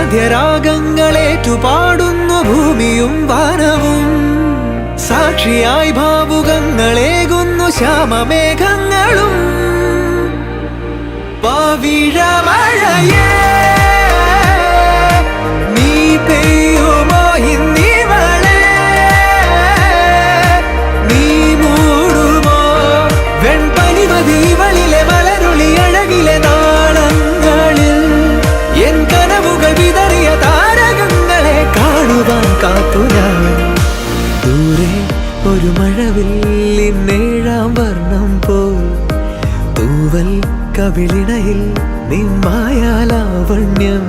ആദ്യരാഗങ്ങളേറ്റുപാടുന്നു ഭൂമിയും വാനവും. സാക്ഷിയായി ഭാവുകങ്ങളേകുന്നു ശ്യാമമേഘങ്ങളും. പവിഴമഴയേ നീ പെയ്യുമോ ഇന്നിവളെ, നീ മൂടുമോ വെൺപനിമതിവളിലെ മലരുളി അഴകിലെ നാളങ്ങളിൽ. എൻ കനവുകൾ വിതറിയ താരകങ്ങളെ കാണുവാൻ കാത്തു ഞാൻ. ദൂരെ ഒരു മഴവില്ലിന്നേഴാം വർണ്ണം പോൽ തൂവൽ കവിളിണയിൽ നിമ്മായാലാവണ്യം.